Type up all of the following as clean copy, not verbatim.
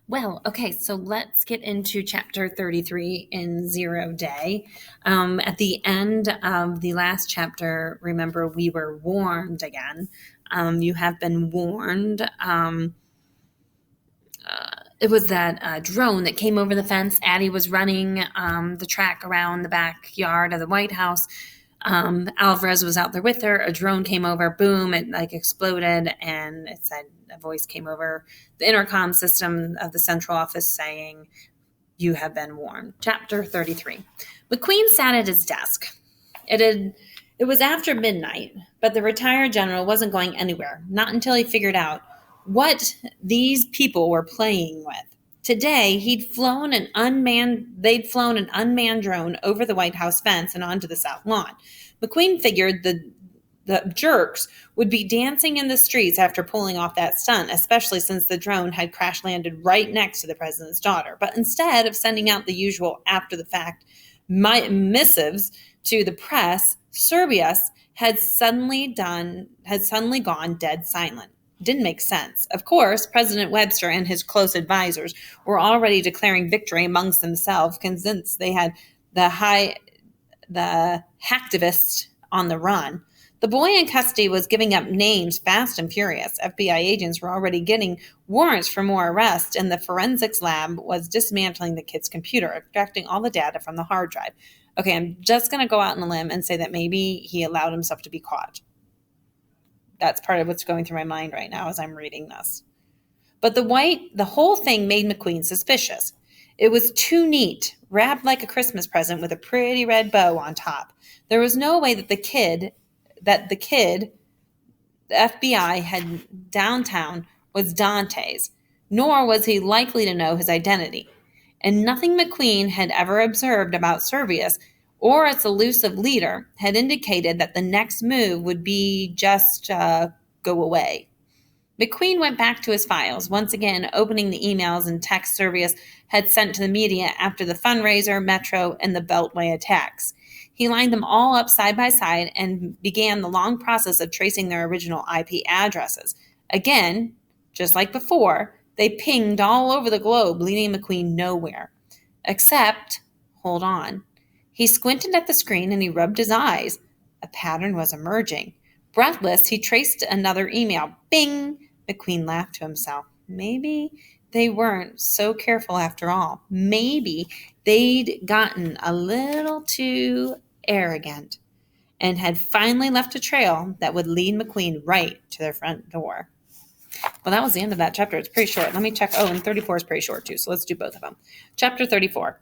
Well, okay, so let's get into chapter 33 in Zero Day. At the end of the last chapter, remember, we were warned again. You have been warned. It was that drone that came over the fence. Addie was running the track around the backyard of the White House. Alvarez was out there with her. A drone came over, boom, it like exploded, and it said, a voice came over the intercom system of the central office saying, "You have been warned." Chapter 33. McQueen sat at his desk. It was after midnight, but the retired general wasn't going anywhere, not until he figured out what these people were playing with. Today, they'd flown an unmanned drone over the White House fence and onto the South Lawn. McQueen figured the jerks would be dancing in the streets after pulling off that stunt, especially since the drone had crash landed right next to the president's daughter. But instead of sending out the usual after the fact missives to the press, Serbius had suddenly gone dead silent. Didn't make sense. Of course, President Webster and his close advisors were already declaring victory amongst themselves, convinced they had the hacktivist on the run. The boy in custody was giving up names fast and furious. FBI agents were already getting warrants for more arrests, and the forensics lab was dismantling the kid's computer, extracting all the data from the hard drive. Okay, I'm just going to go out on a limb and say that maybe he allowed himself to be caught. That's part of what's going through my mind right now as I'm reading this. But the whole thing made McQueen suspicious. It was too neat, wrapped like a Christmas present with a pretty red bow on top. There was no way that the kid, the FBI had downtown was Dante's, nor was he likely to know his identity. And nothing McQueen had ever observed about Serbius or its elusive leader had indicated that the next move would be just go away. McQueen went back to his files, once again opening the emails and texts Serbius had sent to the media after the fundraiser, Metro, and the Beltway attacks. He lined them all up side by side and began the long process of tracing their original IP addresses. Again, just like before, they pinged all over the globe, leading McQueen nowhere. Except, hold on. He squinted at the screen and he rubbed his eyes. A pattern was emerging. Breathless, he traced another email. Bing! McQueen laughed to himself. Maybe they weren't so careful after all. Maybe they'd gotten a little too arrogant and had finally left a trail that would lead McQueen right to their front door. Well, that was the end of that chapter. It's pretty short. Let me check. Oh, and 34 is pretty short too, so let's do both of them. Chapter 34.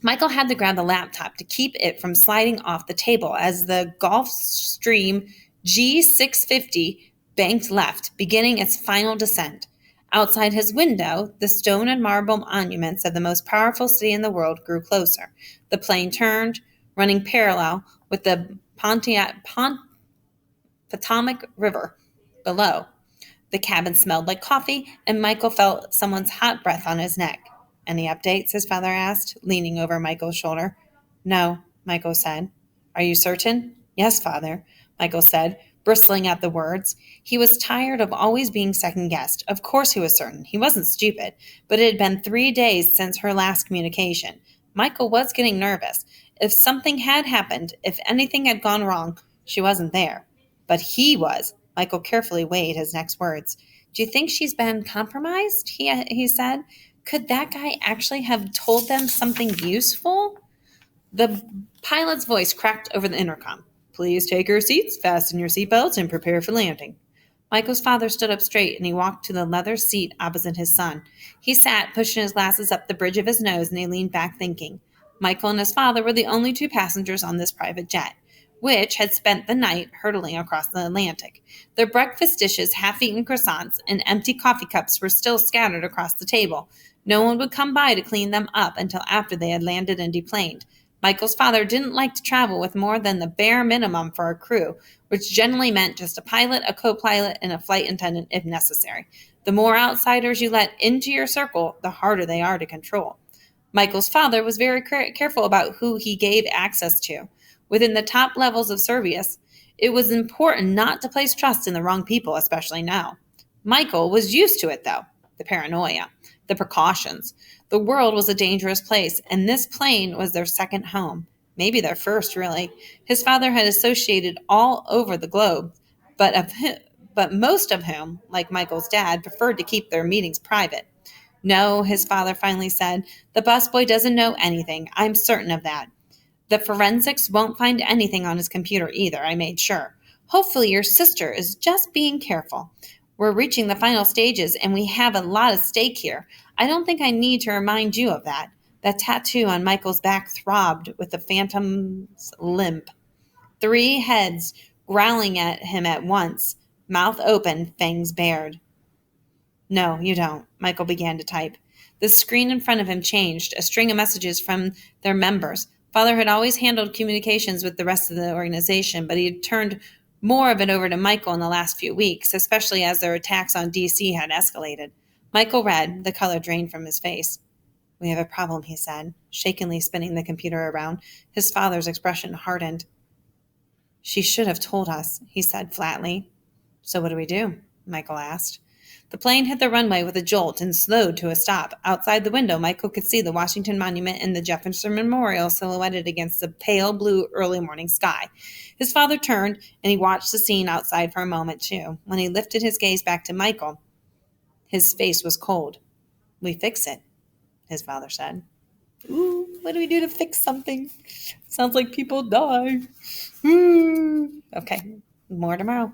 Michael had to grab the laptop to keep it from sliding off the table as the Gulfstream G650 banked left, beginning its final descent. Outside his window, the stone and marble monuments of the most powerful city in the world grew closer. The plane turned, running parallel with the Potomac River below. The cabin smelled like coffee, and Michael felt someone's hot breath on his neck. "Any updates?" his father asked, leaning over Michael's shoulder. "No," Michael said. "Are you certain?" "Yes, father," Michael said, bristling at the words. He was tired of always being second-guessed. Of course he was certain. He wasn't stupid. But it had been 3 days since her last communication. Michael was getting nervous. If something had happened, if anything had gone wrong, she wasn't there. But he was. Michael carefully weighed his next words. "Do you think she's been compromised?" he said. Could that guy actually have told them something useful? The pilot's voice cracked over the intercom. "Please take your seats, fasten your seatbelts, and prepare for landing." Michael's father stood up straight and he walked to the leather seat opposite his son. He sat, pushing his glasses up the bridge of his nose, and he leaned back thinking. Michael and his father were the only two passengers on this private jet, which had spent the night hurtling across the Atlantic. Their breakfast dishes, half-eaten croissants, and empty coffee cups were still scattered across the table. No one would come by to clean them up until after they had landed and deplaned. Michael's father didn't like to travel with more than the bare minimum for a crew, which generally meant just a pilot, a co-pilot, and a flight attendant if necessary. The more outsiders you let into your circle, the harder they are to control. Michael's father was very careful about who he gave access to. Within the top levels of Serbius, it was important not to place trust in the wrong people, especially now. Michael was used to it, though, the paranoia. the precautions. The world was a dangerous place, and this plane was their second home. Maybe their first, really. His father had associated all over the globe, but but most of whom, like Michael's dad, preferred to keep their meetings private. No, his father finally said, the busboy doesn't know anything. I'm certain of that. The forensics won't find anything on his computer either, I made sure. Hopefully, your sister is just being careful. We're reaching the final stages and we have a lot at stake here. I don't think I need to remind you of that. That tattoo on Michael's back throbbed with the phantom's limp. Three heads growling at him at once, mouth open, fangs bared. No, you don't, Michael began to type. The screen in front of him changed, a string of messages from their members. Father had always handled communications with the rest of the organization, but he had turned more of it over to Michael in the last few weeks, especially as their attacks on DC had escalated. Michael read, the color drained from his face. We have a problem, he said, shakenly spinning the computer around. His father's expression hardened. She should have told us, he said flatly. So what do we do? Michael asked. The plane hit the runway with a jolt and slowed to a stop. Outside the window, Michael could see the Washington Monument and the Jefferson Memorial silhouetted against the pale blue early morning sky. His father turned, and he watched the scene outside for a moment, too. When he lifted his gaze back to Michael, his face was cold. We fix it, his father said. Ooh, what do we do to fix something? Sounds like people die. Okay, more tomorrow.